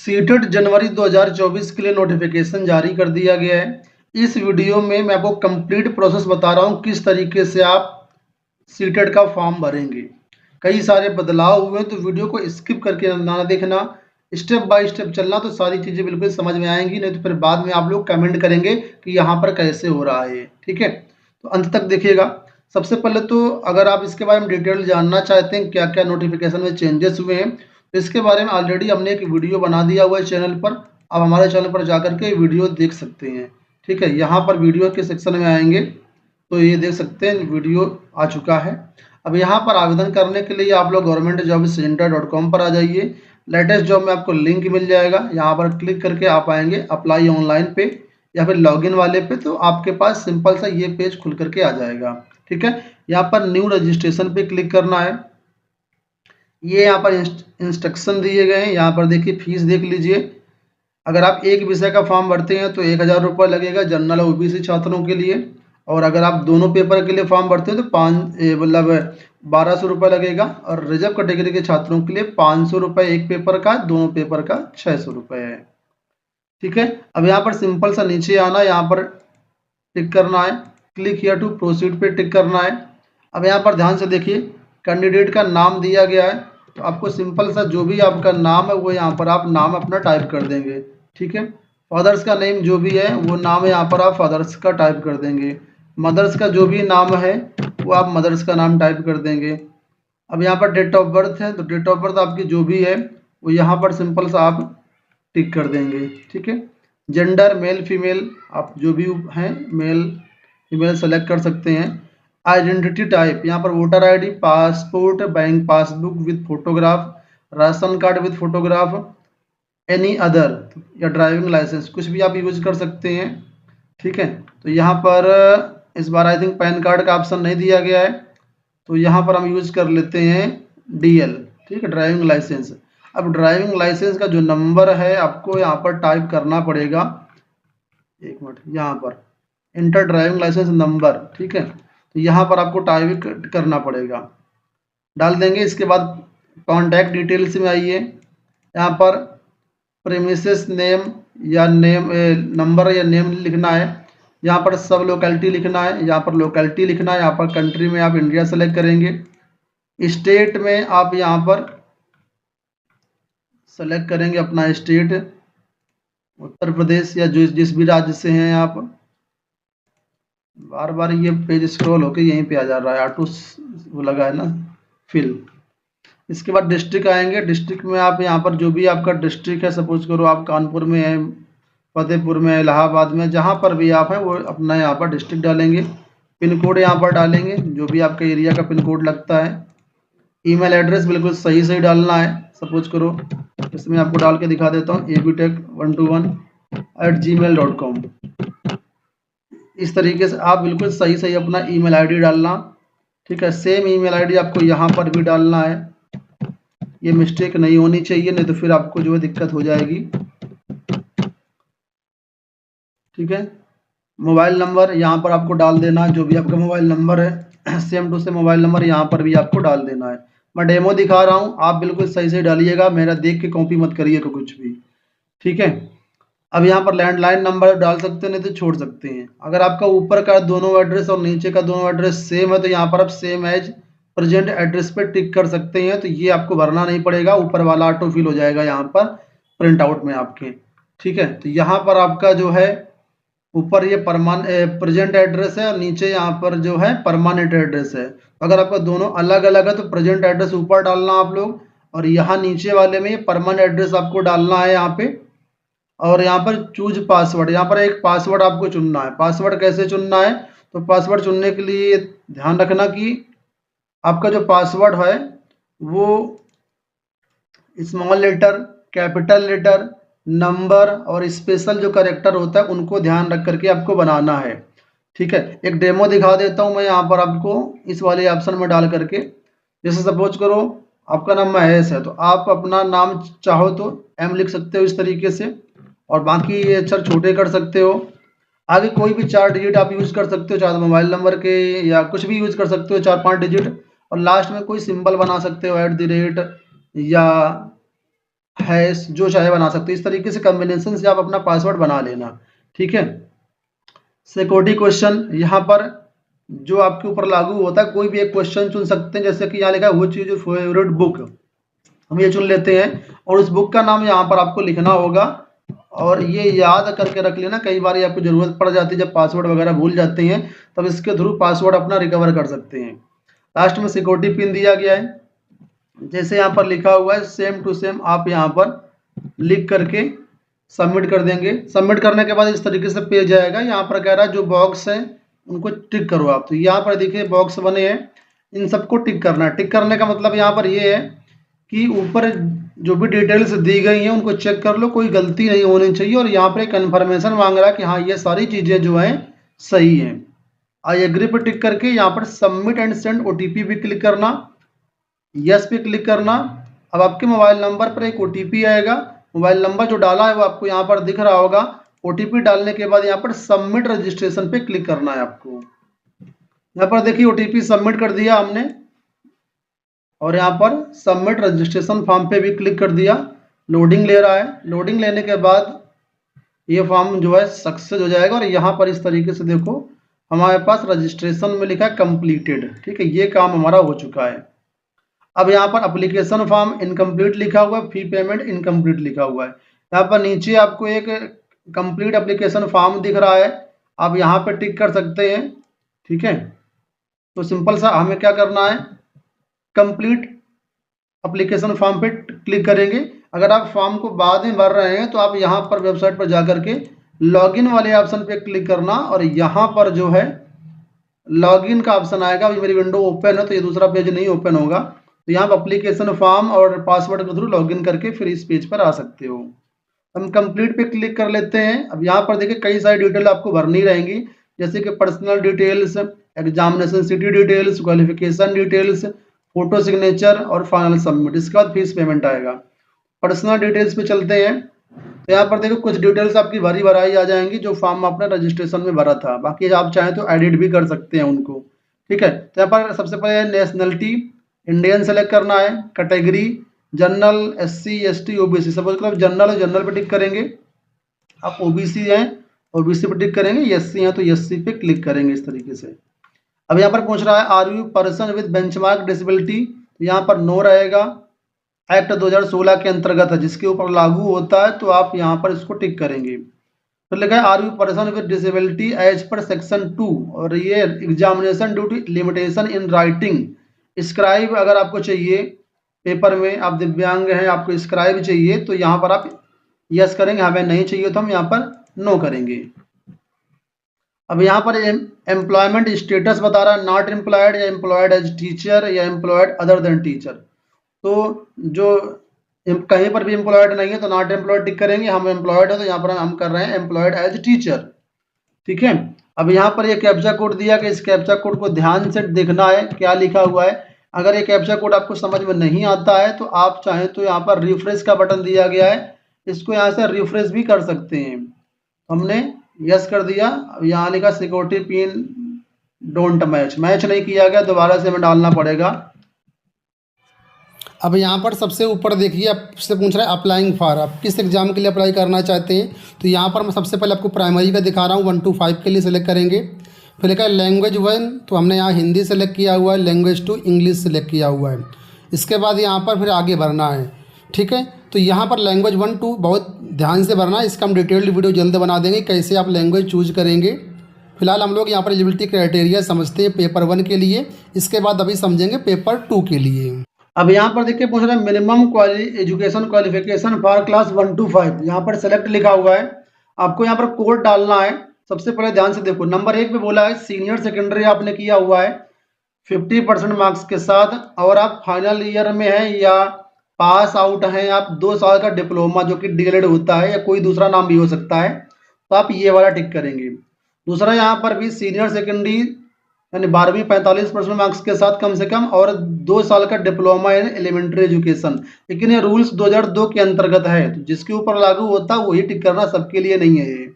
CTET जनवरी 2024 के लिए notification जारी कर दिया गया है। इस वीडियो में मैं आपको कंप्लीट प्रोसेस बता रहा हूँ किस तरीके से आप सीटेट का फॉर्म भरेंगे। कई सारे बदलाव हुए हैं तो वीडियो को स्किप करके ना देखना, स्टेप बाय स्टेप चलना, तो सारी चीज़ें बिल्कुल समझ में आएंगी। नहीं तो फिर बाद में आप लोग कमेंट करेंगे कि यहाँ पर कैसे हो रहा है। ठीक है, तो अंत तक देखिएगा। सबसे पहले तो अगर आप इसके बारे में डिटेल जानना चाहते हैं क्या क्या नोटिफिकेशन में चेंजेस हुए हैं, तो इसके बारे में ऑलरेडी हमने एक वीडियो बना दिया हुआ है चैनल पर। आप हमारे चैनल पर जाकर के वीडियो देख सकते हैं। ठीक है, यहाँ पर वीडियो के सेक्शन में आएंगे तो ये देख सकते हैं वीडियो आ चुका है। अब यहाँ पर आवेदन करने के लिए आप लोग governmentjobcenter.com पर आ जाइए। लेटेस्ट जॉब में आपको लिंक मिल जाएगा, यहाँ पर क्लिक करके आप आएंगे अप्लाई ऑनलाइन पे या फिर लॉगिन वाले पे, तो आपके पास सिंपल सा ये पेज खुल करके आ जाएगा। ठीक है, यहाँ पर न्यू रजिस्ट्रेशन पे क्लिक करना है। ये यहाँ पर इंस्ट्रक्शन दिए गए हैं। यहाँ पर देखिए फीस देख लीजिए। अगर आप एक विषय का फॉर्म भरते हैं तो 1000 रुपये लगेगा जनरल ओबीसी छात्रों के लिए, और अगर आप दोनों पेपर के लिए फॉर्म भरते हैं तो 1200 रुपये लगेगा, और रिजर्व कैटेगरी के छात्रों के लिए 500 रुपये एक पेपर का, दोनों पेपर का 600 रुपये है। ठीक है, अब यहाँ पर सिंपल सा नीचे आना, यहाँ पर टिक करना है, क्लिक हियर टू प्रोसीड पे टिक करना है। अब यहाँ पर ध्यान से देखिए, कैंडिडेट का नाम दिया गया है, तो आपको सिंपल सा जो भी आपका नाम है वो यहाँ पर आप नाम अपना टाइप कर देंगे। ठीक है, फादर्स का नेम जो भी है वो नाम है यहाँ पर आप फादर्स का टाइप कर देंगे। मदर्स का जो भी नाम है वो आप मदर्स का नाम टाइप कर देंगे। अब यहाँ पर डेट ऑफ बर्थ है तो डेट ऑफ बर्थ आपकी जो भी है वो यहाँ पर सिंपल सा आप टिक कर देंगे। ठीक है, जेंडर मेल फीमेल आप जो भी हैं मेल फीमेल सेलेक्ट कर सकते हैं। आइडेंटिटी टाइप यहाँ पर voter ID, passport, bank passbook with photograph, ration card with photograph, any other या ड्राइविंग लाइसेंस, कुछ भी आप यूज कर सकते हैं। ठीक है, तो यहाँ पर इस बार आई थिंक पैन कार्ड का ऑप्शन नहीं दिया गया है, तो यहाँ पर हम यूज कर लेते हैं डीएल। ठीक है, ड्राइविंग लाइसेंस। अब ड्राइविंग लाइसेंस का जो नंबर है आपको यहाँ पर टाइप करना पड़ेगा। एक मिनट, यहाँ पर इंटर ड्राइविंग लाइसेंस नंबर। ठीक है, तो यहाँ पर आपको टाइप करना पड़ेगा, डाल देंगे। इसके बाद कॉन्टैक्ट डिटेल्स में आइए, यहाँ पर प्रेमिसेस नेम या नेम नंबर या नेम लिखना है। यहाँ पर सब लोकेलिटी लिखना है, यहाँ पर लोकेलिटी लिखना है। यहाँ पर कंट्री में आप इंडिया सेलेक्ट करेंगे, स्टेट में आप यहाँ पर सेलेक्ट करेंगे अपना स्टेट, उत्तर प्रदेश या जो जिस भी राज्य से हैं आप। बार बार ये पेज स्क्रॉल होकर यहीं पे आ जा रहा है, ऑटो वो लगा है ना फिल। इसके बाद डिस्ट्रिक्ट आएंगे, डिस्ट्रिक्ट में आप यहाँ पर जो भी आपका डिस्ट्रिक्ट है, सपोज करो आप कानपुर में है, फतेहपुर में, इलाहाबाद में, जहाँ पर भी आप हैं वो अपना यहाँ पर डिस्ट्रिक्ट डालेंगे। पिन कोड यहाँ पर डालेंगे जो भी आपका एरिया का पिन कोड लगता है। ईमेल एड्रेस बिल्कुल सही सही डालना है। सपोज करो इसमें आपको डाल के दिखा देता हूँ, abtech121@gmail.com। इस तरीके से आप बिल्कुल सही सही अपना ईमेल आईडी डालना। ठीक है, सेम ईमेल आईडी आपको यहाँ पर भी डालना है। ये मिस्टेक नहीं होनी चाहिए, नहीं तो फिर आपको जो है दिक्कत हो जाएगी। ठीक है, मोबाइल नंबर यहाँ पर आपको डाल देना, जो भी आपका मोबाइल नंबर है same to same mobile number यहाँ पर भी आपको डाल देना है। मैं डेमो दिखा रहा हूँ, आप बिल्कुल सही से डालिएगा, मेरा देख के कॉपी मत करिएगा कुछ भी। ठीक है, अब यहाँ पर लैंडलाइन नंबर डाल सकते हैं, नहीं तो छोड़ सकते हैं। अगर आपका ऊपर का दोनों एड्रेस और नीचे का दोनों एड्रेस सेम है तो यहाँ पर आप सेम एज प्रेजेंट एड्रेस पे टिक कर सकते हैं, तो ये आपको भरना नहीं पड़ेगा, ऊपर वाला ऑटो फिल हो जाएगा यहाँ पर प्रिंट आउट में आपके। ठीक है, तो यहाँ पर आपका जो है ऊपर ये प्रेजेंट एड्रेस है और नीचे यहाँ पर जो है परमानेंट एड्रेस है। अगर आपका दोनों अलग अलग है तो प्रेजेंट एड्रेस ऊपर डालना आप लोग, और यहाँ नीचे वाले में परमानेंट एड्रेस आपको डालना है यहाँ पे। और यहाँ पर चूज पासवर्ड, यहाँ पर एक पासवर्ड आपको चुनना है। पासवर्ड कैसे चुनना है, तो पासवर्ड चुनने के लिए ध्यान रखना कि आपका जो पासवर्ड है वो small letter, capital letter, number और स्पेशल जो कैरेक्टर होता है उनको ध्यान रख करके आपको बनाना है। ठीक है, एक डेमो दिखा देता हूँ मैं यहाँ पर आपको इस वाले ऑप्शन में डाल करके। जैसे सपोज करो आपका नाम महेश है, तो आप अपना नाम चाहो तो एम लिख सकते हो इस तरीके से, और बाकी ये अक्षर छोटे कर सकते हो। आगे कोई भी 4 डिजिट आप यूज कर सकते हो, चाहे मोबाइल नंबर के या कुछ भी यूज कर सकते हो 4-5 डिजिट, और लास्ट में कोई सिंबल बना सकते हो @ या हैश जो चाहे बना सकते हो। इस तरीके से कॉम्बिनेशन से आप अपना पासवर्ड बना लेना, ठीक है। सिक्योरिटी क्वेश्चन यहाँ पर जो आपके ऊपर लागू होता है, कोई भी एक क्वेश्चन चुन सकते हैं, जैसे कि यहाँ लिखा है which is your favourite book, हम ये चुन लेते हैं और उस बुक का नाम यहाँ पर आपको लिखना होगा और ये याद करके रख लेना, कई बार ये आपको जरूरत पड़ जाती है जब पासवर्ड वगैरह भूल जाते हैं, तब इसके थ्रू पासवर्ड अपना रिकवर कर सकते हैं। लास्ट में सिक्योरिटी पिन दिया गया है, जैसे यहाँ पर लिखा हुआ है सेम टू सेम आप यहाँ पर लिख करके सबमिट कर देंगे। सबमिट करने के बाद इस तरीके से पेज आएगा, यहाँ पर कह रहा है जो बॉक्स है उनको टिक करो आप। तो यहाँ पर देखिए बॉक्स बने हैं, इन सबको टिक करना है। टिक करने का मतलब यहाँ पर ये है कि ऊपर जो भी डिटेल्स दी गई हैं उनको चेक कर लो, कोई गलती नहीं होनी चाहिए। और यहाँ पर एक कन्फर्मेशन मांग रहा है कि हाँ ये सारी चीज़ें जो हैं सही हैं। आई एग्री पर टिक करके यहाँ पर सबमिट एंड सेंड ओटीपी भी क्लिक करना, यस पे क्लिक करना। अब आपके मोबाइल नंबर पर एक ओटीपी आएगा, मोबाइल नंबर जो डाला है वो आपको यहाँ पर दिख रहा होगा। ओटीपी डालने के बाद यहाँ पर सबमिट रजिस्ट्रेशन पे क्लिक करना है आपको। यहाँ पर देखिए ओटीपी सबमिट कर दिया हमने और यहाँ पर सबमिट रजिस्ट्रेशन फॉर्म पे भी क्लिक कर दिया। लोडिंग ले रहा है, लोडिंग लेने के बाद ये फॉर्म जो है सक्सेस हो जाएगा और यहाँ पर इस तरीके से देखो हमारे पास रजिस्ट्रेशन में लिखा है कंप्लीटेड, ठीक है, ये काम हमारा हो चुका है। अब यहाँ पर एप्लीकेशन फॉर्म इनकम्प्लीट लिखा हुआ है, फी पेमेंट इनकम्प्लीट लिखा हुआ है। यहाँ पर नीचे आपको एक कंप्लीट एप्लीकेशन फॉर्म दिख रहा है, आप यहाँ पे टिक कर सकते हैं, ठीक है। तो सिंपल सा हमें क्या करना है, कंप्लीट एप्लीकेशन फॉर्म पे क्लिक करेंगे। अगर आप फॉर्म को बाद में भर रहे हैं तो आप यहाँ पर वेबसाइट पर जाकर के लॉगिन वाले ऑप्शन पे क्लिक करना और यहाँ पर जो है लॉगिन का ऑप्शन आएगा। अभी मेरी विंडो ओपन है तो ये दूसरा पेज नहीं ओपन होगा, तो यहाँ पर एप्लीकेशन फॉर्म और पासवर्ड के थ्रू लॉगिन करके फिर इस पेज पर आ सकते हो। हम कंप्लीट पे क्लिक कर लेते हैं। अब यहाँ पर देखिए कई सारी डिटेल आपको भरनी रहेंगी, जैसे कि personal details, examination city details, qualification details, photo signature और फाइनल सबमिट। इसके बाद फीस पेमेंट आएगा। पर्सनल डिटेल्स पे चलते हैं, तो यहाँ पर देखो कुछ डिटेल्स आपकी भरी भराई आ जाएंगी जो फॉर्म आपने रजिस्ट्रेशन में भरा था, बाकी आप चाहें तो एडिट भी कर सकते हैं उनको, ठीक है। तो यहाँ पर सबसे पहले नेशनलिटी इंडियन सेलेक्ट करना है, category general, SC, ST, OBC. Suppose करो जनरल है, जनरल पे टिक करेंगे। आप ओबीसी हैं, ओबीसी पे टिक करेंगे। एससी हैं तो एससी पे क्लिक करेंगे इस तरीके से। अब यहाँ पर पूछ रहा है are you person with benchmark disability, तो यहाँ पर नो रहेगा। एक्ट 2016 के अंतर्गत है, जिसके ऊपर लागू होता है, तो आप यहाँ पर इसको टिक करेंगे। तो लिखा है are you person with disability as per section 2, और ये examination due to limitation in writing scribe अगर आपको चाहिए पेपर में, आप दिव्यांग हैं, आपको स्क्राइब चाहिए, तो यहाँ पर आप यस करेंगे। हमें नहीं चाहिए तो हम यहाँ पर नो करेंगे। अब यहाँ पर एम्प्लॉयमेंट स्टेटस बता रहा है नॉट एम्प्लॉयड या एम्प्लॉयड एज टीचर या एम्प्लॉयड अदर देन टीचर। तो जो कहीं पर भी एम्प्लॉयड नहीं है तो नॉट एम्प्लॉयड टिक करेंगे। हम एम्प्लॉयड है तो यहाँ पर हम कर रहे हैं एम्प्लॉयड एज टीचर, ठीक है। अब यहाँ पर ये कैप्चा कोड दिया कि इस कैप्चा कोड को ध्यान से देखना है क्या लिखा हुआ है। अगर ये कैप्चा कोड आपको समझ में नहीं आता है तो आप चाहें तो यहाँ पर रिफ्रेश का बटन दिया गया है, इसको यहाँ से रिफ्रेश भी कर सकते हैं। हमने यस कर दिया। अब यहाँ लिखा security pin don't match, match नहीं किया गया, दोबारा से हमें डालना पड़ेगा। अब यहाँ पर सबसे ऊपर देखिए आपसे पूछ रहा है अप्लाइंग फॉर, आप किस एग्जाम के लिए अप्लाई करना चाहते हैं। तो यहाँ पर मैं सबसे पहले आपको प्राइमरी का दिखा रहा हूँ, 1 to 5 के लिए सिलेक्ट करेंगे। फिर लिखा है लैंग्वेज 1, तो हमने यहाँ हिंदी सेलेक्ट किया हुआ है। लैंग्वेज 2 इंग्लिश सेलेक्ट किया हुआ है। इसके बाद यहाँ पर फिर आगे भरना है, ठीक है। तो यहाँ पर लैंग्वेज 1 2 बहुत ध्यान से भरना है, इसका हम डिटेल्ड वीडियो जल्द बना देंगे कैसे आप लैंग्वेज चूज करेंगे। फिलहाल हम लोग यहाँ पर एलिजिबिलिटी क्राइटेरिया समझते हैं पेपर 1 के लिए, इसके बाद अभी समझेंगे पेपर 2 के लिए। अब यहाँ पर देखिए पूछ रहा है minimum education qualification for class 1 to 5, यहाँ पर सेलेक्ट लिखा हुआ है। आपको यहाँ पर कोड डालना है। सबसे पहले ध्यान से देखो, नंबर 1 पे बोला है सीनियर सेकेंडरी आपने किया हुआ है 50% मार्क्स के साथ, और आप फाइनल ईयर में हैं या पास आउट हैं, आप 2 साल का डिप्लोमा जो कि डीएलएड होता है या कोई दूसरा नाम भी हो सकता है, तो आप ये वाला टिक करेंगे। दूसरा यहाँ पर भी सीनियर सेकेंडरी यानी 12वीं 45% मार्क्स के साथ कम से कम, और 2 साल का डिप्लोमा इन एलिमेंट्री एजुकेशन। लेकिन ये रूल्स 2002 के अंतर्गत है, तो जिसके ऊपर लागू होता है वही टिक करना, सबके लिए नहीं है ये।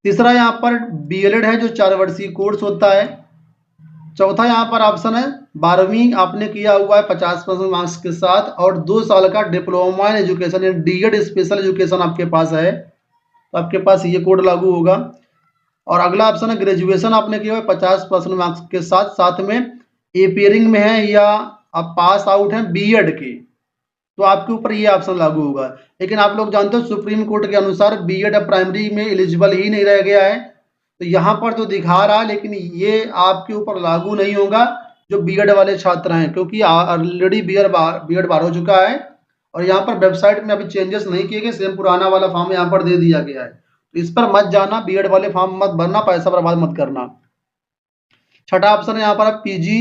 तीसरा यहाँ पर बीएलएड है जो 4 वर्षीय कोर्स होता है। चौथा यहाँ पर ऑप्शन है 12वीं आपने किया हुआ है 50% मार्क्स के साथ और 2 साल का डिप्लोमा इन एजुकेशन या डीएड स्पेशल एजुकेशन आपके पास है, तो आपके पास ये कोड लागू होगा। और अगला ऑप्शन है ग्रेजुएशन आपने किया हुआ है 50% मार्क्स के साथ, साथ में एपियरिंग में है या आप पास आउट हैं बीएड के, तो आपके ऊपर ये ऑप्शन लागू होगा। लेकिन आप लोग जानते हो सुप्रीम कोर्ट के अनुसार बीएड अब प्राइमरी में एलिजिबल ही नहीं रह गया है, तो यहाँ पर तो दिखा रहा है लेकिन ये आपके ऊपर लागू नहीं होगा जो बीएड वाले छात्र हैं, क्योंकि ऑलरेडी बीएड बार हो चुका है और यहाँ पर वेबसाइट में अभी चेंजेस नहीं किए गए, सेम पुराना वाला फॉर्म यहाँ पर दे दिया गया है, तो इस पर मत जाना, बीएड वाले फॉर्म मत भरना, पैसा बर्बाद मत करना। छठा ऑप्शन है यहाँ पर पीजी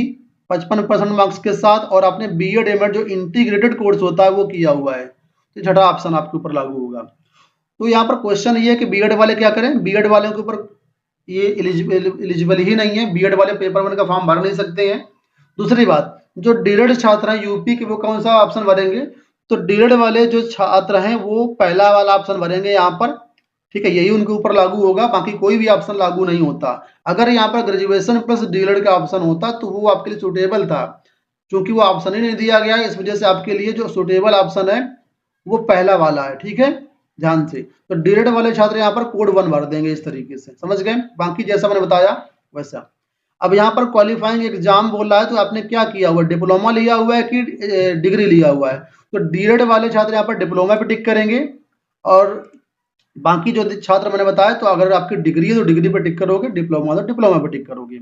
55% मार्क्स के साथ और आपने बीएड एमएड जो इंटीग्रेटेड कोर्स होता है वो किया हुआ है, तो छठा ऑप्शन आपके ऊपर लागू होगा। तो यहाँ पर क्वेश्चन ये है कि बीएड वाले क्या करें, बीएड वालों के ऊपर ये एलिजिबल ही नहीं है, बीएड वाले पेपर 1 का फॉर्म भर नहीं सकते हैं। दूसरी बात, जो डीएड छात्र हैं यूपी के वो कौन सा ऑप्शन भरेंगे, तो डीएड वाले जो छात्र हैं वो पहला वाला ऑप्शन भरेंगे यहाँ पर, ठीक है, यही उनके ऊपर लागू होगा, बाकी कोई भी ऑप्शन लागू नहीं होता। अगर यहाँ पर ग्रेजुएशन प्लस डीएड का ऑप्शन होता तो वो आपके लिए सुटेबल था, क्योंकि वो ऑप्शन ही नहीं दिया गया, इस वजह से आपके लिए जो सुटेबल ऑप्शन है वो पहला वाला है, ठीक है, ध्यान से। तो डीएड वाले छात्र यहाँ पर कोड 1 भर देंगे, इस तरीके से समझ गए, बाकी जैसा मैंने बताया वैसा। अब यहाँ पर क्वालिफाइंग एग्जाम बोल रहा है, तो आपने क्या किया हुआ, डिप्लोमा लिया हुआ है कि डिग्री लिया हुआ है, तो डीएड वाले छात्र यहाँ पर डिप्लोमा पे टिक करेंगे और बाकी जो छात्र मैंने बताया, तो अगर आपकी डिग्री है तो डिग्री पे टिक करोगे, डिप्लोमा तो डिप्लोमा पे टिक करोगे।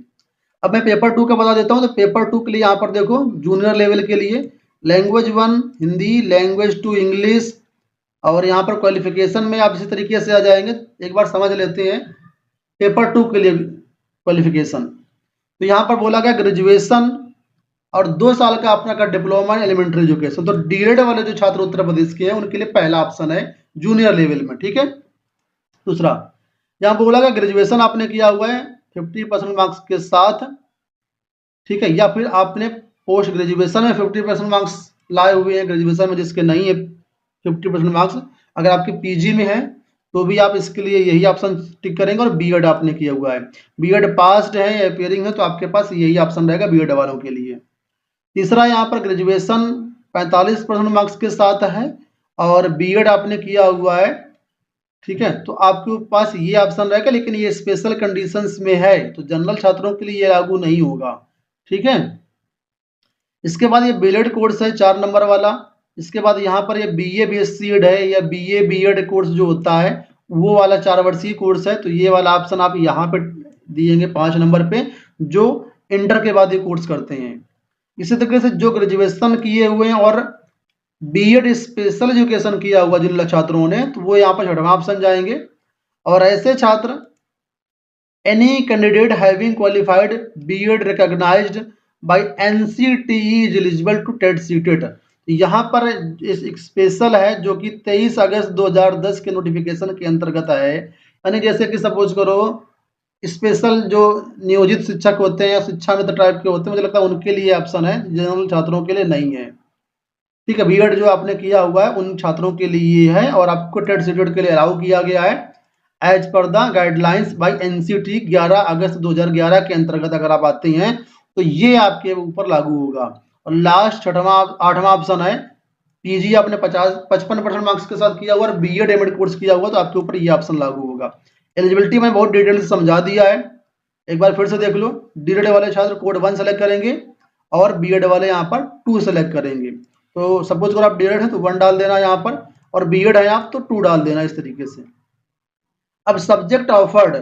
अब मैं पेपर 2 का बता देता हूँ, तो पेपर 2 के लिए यहाँ पर देखो जूनियर लेवल के लिए लैंग्वेज 1 हिंदी, लैंग्वेज 2 इंग्लिश, और यहाँ पर क्वालिफिकेशन में आप इसी तरीके से आ जाएंगे, एक बार समझ लेते हैं पेपर 2 के लिए क्वालिफिकेशन। तो यहाँ पर बोला गया ग्रेजुएशन और 2 साल का अपना का डिप्लोमा इन एलिमेंट्री एजुकेशन, तो डीएड वाले जो छात्र उत्तर प्रदेश के हैं उनके लिए पहला ऑप्शन है जूनियर लेवल में, ठीक है। दूसरा, यहाँ पर बोला गया ग्रेजुएशन आपने किया हुआ है 50% मार्क्स के साथ, ठीक है, या फिर आपने पोस्ट ग्रेजुएशन में 50% मार्क्स लाए हुए हैं, ग्रेजुएशन में जिसके नहीं है 50% मार्क्स, अगर आपके पीजी में है तो भी आप इसके लिए यही ऑप्शन टिक करेंगे, और बीएड आपने किया हुआ है, बीएड पास्ड है या अपियरिंग है, तो आपके पास यही ऑप्शन रहेगा बीएड वालों के लिए। तीसरा, यहाँ पर ग्रेजुएशन 45% मार्क्स के साथ है और बीएड आपने किया हुआ है, ठीक है, तो आपके पास ये ऑप्शन रहेगा, लेकिन ये स्पेशल कंडीशंस में है, तो जनरल छात्रों के लिए ये लागू नहीं होगा, ठीक है। इसके बाद ये बीएड कोर्स है 4 नंबर वाला, इसके बाद यहाँ पर ये बीए बीएससी है या बीए बीएड कोर्स जो होता है वो वाला 4 वर्षीय कोर्स है, तो ये वाला ऑप्शन आप यहाँ पे दिएंगे 5 नंबर पे, जो इंटर के बाद ये कोर्स करते हैं। इसी तरीके से जो ग्रेजुएशन किए हुए हैं और बीएड स्पेशल एजुकेशन किया हुआ जिन छात्रों ने, तो वो यहाँ पर 6वां ऑप्शन जाएंगे। और ऐसे छात्र any candidate having qualified BEd recognised by NCTE is eligible to TET CTET, यहाँ पर एक स्पेशल है जो कि 23 अगस्त 2010 के नोटिफिकेशन के अंतर्गत है, यानी जैसे कि सपोज करो स्पेशल जो नियोजित शिक्षक होते हैं या शिक्षा मित्र टाइप के होते हैं, मुझे लगता है उनके लिए ऑप्शन है, जनरल छात्रों के लिए नहीं है, ठीक है। बीएड जो आपने किया हुआ है उन छात्रों के लिए है और आपको टेट सीटेट के लिए अलाउ किया गया है as per the guidelines by NCT 11 अगस्त 2011 के अंतर्गत अगर आप आते हैं तो ये आपके ऊपर लागू होगा। और लास्ट 8वां ऑप्शन है पीजी आपने 55% मार्क्स के साथ किया हुआ और बीएड एमएड कोर्स किया हुआ, तो आपके ऊपर ये ऑप्शन लागू होगा। एलिजिबिलिटी में बहुत डिटेल से समझा दिया है, एक बार फिर से देख लो। डीएड वाले छात्र कोड 1 सेलेक्ट करेंगे और बीएड वाले यहाँ पर 2 सेलेक्ट करेंगे, तो सपोज अगर आप डीएड है तो 1 डाल देना यहाँ पर, और बीएड है आप तो 2 डाल देना, इस तरीके से। अब सब्जेक्ट ऑफर्ड,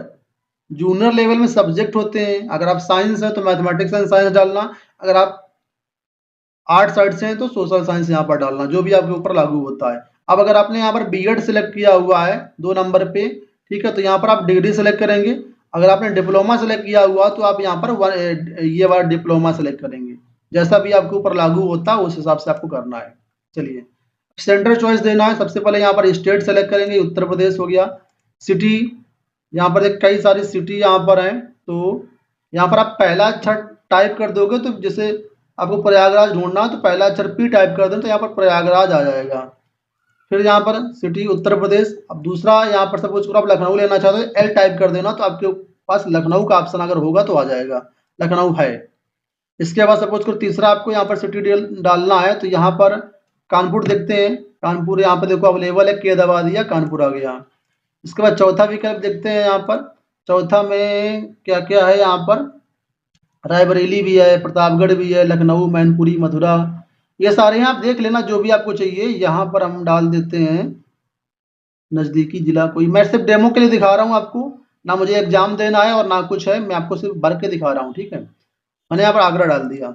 जूनियर लेवल में सब्जेक्ट होते हैं, अगर आप साइंस है तो मैथमेटिक्स एंड साइंस डालना, अगर आप आर्ट साइड से हैं तो सोशल साइंस यहाँ पर डालना, जो भी आपके ऊपर लागू होता है। अब अगर आपने यहाँ पर बीएड सेलेक्ट किया हुआ है 2 नंबर पे, ठीक है, तो यहाँ पर आप डिग्री सेलेक्ट करेंगे। अगर आपने डिप्लोमा सेलेक्ट किया हुआ तो आप यहाँ पर ये वाला डिप्लोमा सेलेक्ट करेंगे, जैसा भी आपके ऊपर लागू होता है उस हिसाब से आपको करना है। चलिए, सेंटर चॉइस देना है, सबसे पहले यहाँ पर स्टेट सेलेक्ट करेंगे, उत्तर प्रदेश हो गया। सिटी, यहाँ पर कई सारी सिटी यहाँ पर हैं, तो यहाँ पर आप पहला अक्षर टाइप कर दोगे, तो जैसे आपको प्रयागराज ढूंढना है तो पहला अक्षर पी टाइप कर दें तो यहाँ पर प्रयागराज आ जाएगा। फिर यहाँ पर सिटी उत्तर प्रदेश। अब दूसरा यहाँ पर सपोज करो आप लखनऊ लेना चाहते हो, एल टाइप कर देना, तो आपके पास लखनऊ का ऑप्शन अगर होगा तो आ जाएगा, लखनऊ है। इसके बाद सपोज करो तीसरा आपको यहाँ पर सिटी डालना है, तो यहाँ पर कानपुर देखते हैं, कानपुर यहाँ पर देखो अवेलेबल है, के दबा दिया, कानपुर आ गया। इसके बाद चौथा विकल्प देखते हैं, यहाँ पर चौथा में क्या क्या है, यहाँ पर रायबरेली भी है, प्रतापगढ़ भी है, लखनऊ, मैनपुरी, मथुरा, ये सारे हैं, आप देख लेना जो भी आपको चाहिए। यहाँ पर हम डाल देते हैं नज़दीकी जिला कोई, मैं सिर्फ डेमो के लिए दिखा रहा हूँ आपको, ना मुझे एग्जाम देना है और ना कुछ है, मैं आपको सिर्फ भर के दिखा रहा हूँ, ठीक है। मैंने यहाँ पर आगरा डाल दिया।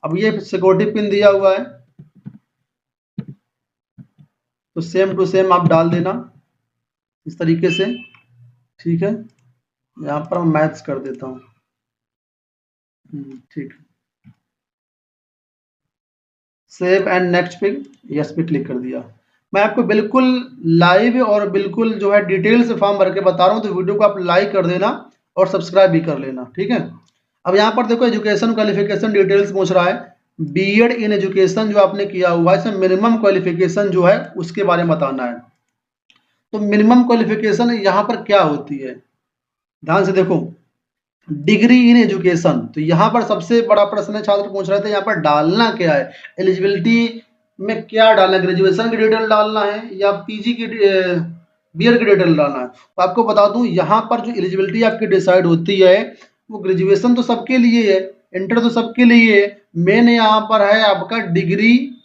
अब ये सिक्योरिटी पिन दिया हुआ है, तो सेम टू सेम आप डाल देना इस तरीके से, ठीक है। यहाँ पर मैं मैथ्स कर देता हूँ, ठीक। सेव एंड नेक्स्ट पे यस पे क्लिक कर दिया। मैं आपको बिल्कुल लाइव और बिल्कुल जो है डिटेल से फॉर्म भर के बता रहा हूँ, तो वीडियो को आप लाइक कर देना और सब्सक्राइब भी कर लेना, ठीक है। अब यहाँ पर देखो एजुकेशन क्वालिफिकेशन डिटेल्स पूछ रहा है, बीएड इन एजुकेशन जो आपने किया हुआ है, इसमें मिनिमम क्वालिफिकेशन जो है उसके बारे में बताना है। तो मिनिमम क्वालिफिकेशन यहाँ पर क्या होती है, ध्यान से देखो, डिग्री इन एजुकेशन, तो यहाँ पर सबसे बड़ा प्रश्न है, छात्र पूछ रहे थे यहाँ पर डालना क्या है, एलिजिबिलिटी में क्या डालना है, ग्रेजुएशन की डिटेल डालना है या पीजी की बीएड की डिटेल डालना है। तो आपको बता दूं यहाँ पर जो एलिजिबिलिटी आपकी डिसाइड होती है, वो ग्रेजुएशन तो सबके लिए है, इंटर तो सबके लिए है, मेन यहाँ पर है आपका डिग्री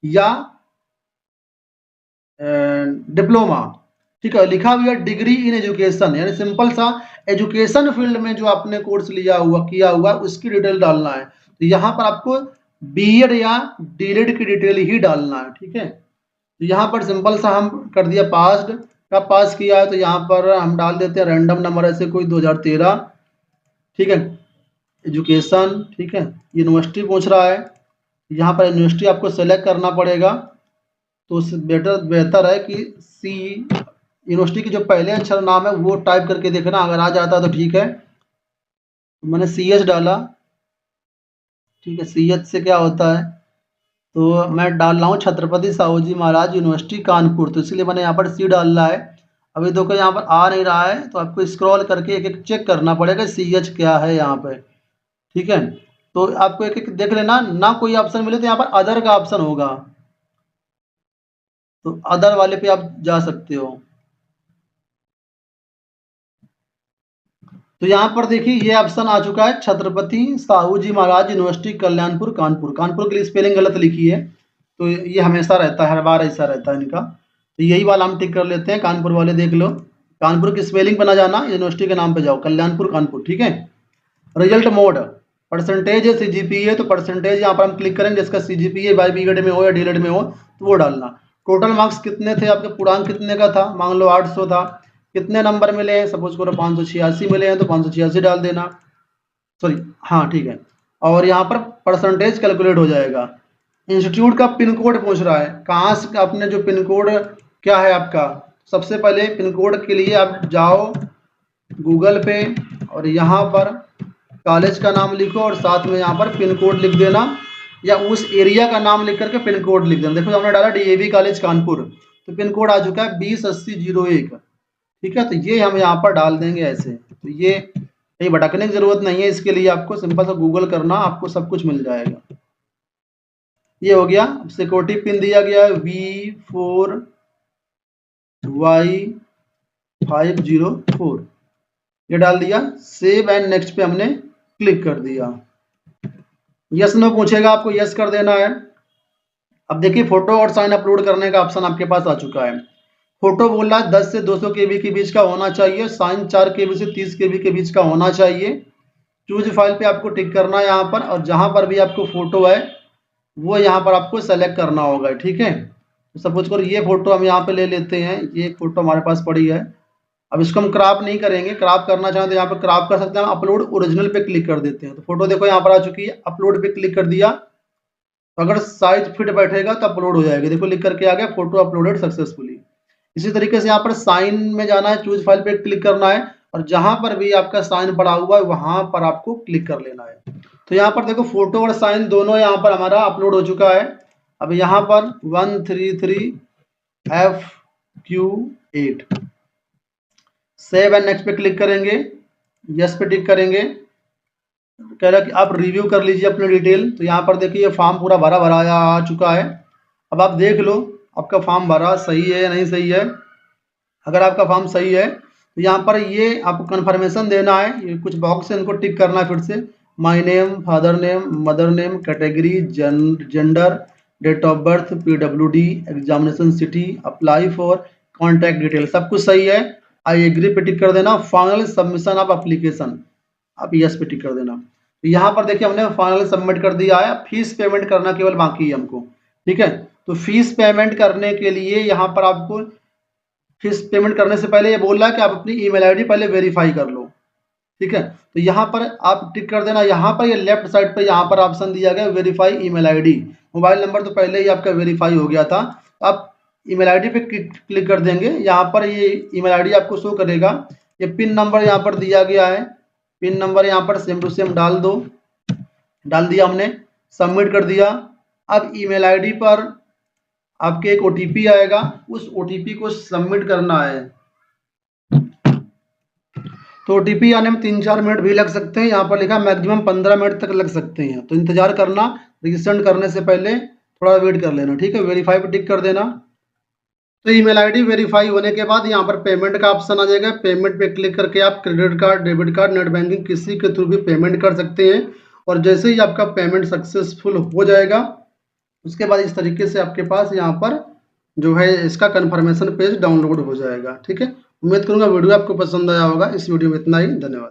या डिप्लोमा, ठीक है। लिखा हुआ डिग्री इन एजुकेशन, यानी सिंपल सा एजुकेशन फील्ड में जो आपने कोर्स लिया हुआ किया हुआ उसकी डिटेल डालना है। तो यहाँ पर आपको बीएड या डीएलएड की डिटेल ही डालना है, ठीक है। तो यहाँ पर सिंपल सा हम कर दिया पास्ड, कब पास किया है, तो यहाँ पर हम डाल देते हैं रैंडम नंबर ऐसे कोई 2013, ठीक है। एजुकेशन, ठीक है। यूनिवर्सिटी पूछ रहा है, यहाँ पर यूनिवर्सिटी आपको सेलेक्ट करना पड़ेगा, तो उससे बेहतर है कि सी यूनिवर्सिटी की जो पहले अक्षर नाम है वो टाइप करके देखना, अगर आ जाता है तो ठीक है। मैंने सी एच डाला, ठीक है। सी एच से क्या होता है, तो मैं डाल रहा हूँ छत्रपति साहू जी महाराज यूनिवर्सिटी कानपुर, तो इसलिए मैंने यहाँ पर सी डाल रहा है। अभी देखो यहाँ पर आ नहीं रहा है, तो आपको स्क्रॉल करके एक एक चेक करना पड़ेगा सी एच क्या है यहाँ पे, ठीक है। तो आपको एक एक देख लेना, ना कोई ऑप्शन मिले तो यहाँ पर अदर का ऑप्शन होगा, तो अदर वाले पे आप जा सकते हो। तो यहाँ पर देखिए ये ऑप्शन आ चुका है, छत्रपति साहू जी महाराज यूनिवर्सिटी कल्याणपुर कानपुर, कानपुर के लिए स्पेलिंग गलत लिखी है, तो ये हमेशा रहता है, हर बार ऐसा रहता है इनका, तो यही वाला हम टिक कर लेते हैं, कानपुर वाले देख लो, कानपुर की स्पेलिंग पे ना जाना, यूनिवर्सिटी के नाम पे जाओ, कल्याणपुर कानपुर, ठीक है। रिजल्ट मोड परसेंटेज है, सीजीपीए, तो परसेंटेज यहाँ पर हम क्लिक करेंगे, जिसका सीजीपीए बाई बीएड में हो या डीएलएड में हो तो वो डालना। टोटल मार्क्स कितने थे आपके, पूर्णांक कितने का था, मान लो 800 था, कितने नंबर मिले हैं, सपोज करो 586 मिले हैं, तो 586 डाल देना, सॉरी, हाँ ठीक है। और यहाँ पर परसेंटेज कैलकुलेट हो जाएगा। इंस्टीट्यूट का पिन कोड पूछ रहा है, कहाँ से आपने जो पिन कोड क्या है आपका, सबसे पहले पिन कोड के लिए आप जाओ गूगल पे और यहाँ पर कॉलेज का नाम लिखो और साथ में यहाँ पर पिन कोड लिख देना, या उस एरिया का नाम लिख करके पिन कोड लिख देना। देखो हमने डाला डीएवी कॉलेज कानपुर, तो पिन कोड आ चुका है 208001, ठीक है। तो ये हम यहाँ पर डाल देंगे ऐसे, तो ये कहीं भटकने की जरूरत नहीं है, इसके लिए आपको सिंपल सा गूगल करना, आपको सब कुछ मिल जाएगा। ये हो गया। सिक्योरिटी पिन दिया गया है V4Y504, ये डाल दिया, सेव एंड नेक्स्ट पे हमने क्लिक कर दिया। यस नो पूछेगा, आपको यस कर देना है। अब देखिए फोटो और साइन अपलोड करने का ऑप्शन आपके पास आ चुका है। फोटो बोल रहा है 10 से 200 केबी के बीच का होना चाहिए, साइन 4 केबी से 30 केबी के बीच का होना चाहिए। चूज फाइल पे आपको टिक करना है यहाँ पर, और जहां पर भी आपको फोटो है वो यहाँ पर आपको सेलेक्ट करना होगा, ठीक है। तो सपोज करो ये फोटो हम यहाँ पे ले लेते हैं, ये एक फोटो हमारे पास पड़ी है। अब इसको हम क्रॉप नहीं करेंगे, क्रॉप करना चाहें तो यहाँ पे क्रॉप कर सकते हैं, हम अपलोड ओरिजिनल पे क्लिक कर देते हैं, तो फोटो देखो यहाँ पर आ चुकी है, अपलोड पे क्लिक कर दिया, तो अगर साइज फिट बैठेगा तो अपलोड हो जाएगी, देखो लिख करके आ गया फोटो अपलोडेड सक्सेसफुली। इसी तरीके से यहाँ पर साइन में जाना है, चूज फाइल पे क्लिक करना है, और जहां पर भी आपका साइन पड़ा हुआ है वहां पर आपको क्लिक कर लेना है। तो यहाँ पर देखो फोटो और साइन दोनों यहाँ पर हमारा अपलोड हो चुका है। अब यहाँ पर 133FQ8 सेव एंड नेक्स्ट पे क्लिक करेंगे, यस पे टिक करेंगे, कह रहा है कि आप रिव्यू कर लीजिए अपनी डिटेल। तो यहाँ पर देखिए ये फॉर्म पूरा भरा भरा आ चुका है। अब आप देख लो आपका फॉर्म भरा सही है या नहीं सही है। अगर आपका फॉर्म सही है तो यहाँ पर ये आपको कन्फर्मेशन देना है, ये कुछ बॉक्स है इनको टिक करना है फिर से। My name, father name, mother name, category, gender, date of birth, PWD, examination city, apply for, contact detail, सब कुछ सही है। आई एग्री पे टिक कर देना। फाइनल सबमिशन ऑफ एप्लीकेशन, आप यस पे टिक कर देना। तो यहाँ पर देखिए हमने फाइनल सबमिट कर दिया है। फीस पेमेंट करना केवल बाकी है हमको, ठीक है। तो फीस पेमेंट करने के लिए यहाँ पर आपको फीस पेमेंट करने से पहले ये बोल रहा है कि आप अपनी ईमेल आईडी पहले वेरीफाई कर लो, ठीक है। तो यहाँ पर आप टिक कर देना। यहाँ पर ये लेफ्ट साइड पर यहाँ पर ऑप्शन दिया गया verify email ID. Mobile number तो पहले ही आपका वेरीफाई हो गया था। आप ईमेल आईडी पे क्लिक कर देंगे। यहाँ पर ये ईमेल आईडी आपको शो करेगा। ये पिन नंबर यहाँ पर दिया गया है, पिन नंबर यहाँ पर सेम टू सेम डाल दो। डाल दिया हमने, सबमिट कर दिया। अब ईमेल आईडी पर आपके एक ओटीपी आएगा, उस ओटीपी को सबमिट करना है। तो ओटीपी आने में 3-4 मिनट भी लग सकते हैं। यहाँ पर लिखा मैक्सिमम 15 मिनट तक लग सकते हैं, तो इंतजार करना। रजिस्टर करने से पहले थोड़ा वेट कर लेना, ठीक है। वेरीफाई पे टिक कर देना। तो ईमेल आईडी वेरीफाई होने के बाद यहाँ पर पेमेंट का ऑप्शन आ जाएगा। पेमेंट पे क्लिक करके आप credit card, debit card, net banking किसी के थ्रू भी पेमेंट कर सकते हैं। और जैसे ही आपका पेमेंट सक्सेसफुल हो जाएगा उसके बाद इस तरीके से आपके पास यहाँ पर जो है इसका कन्फर्मेशन पेज डाउनलोड हो जाएगा, ठीक है। उम्मीद करूंगा वीडियो आपको पसंद आया होगा। इस वीडियो में इतना ही, धन्यवाद।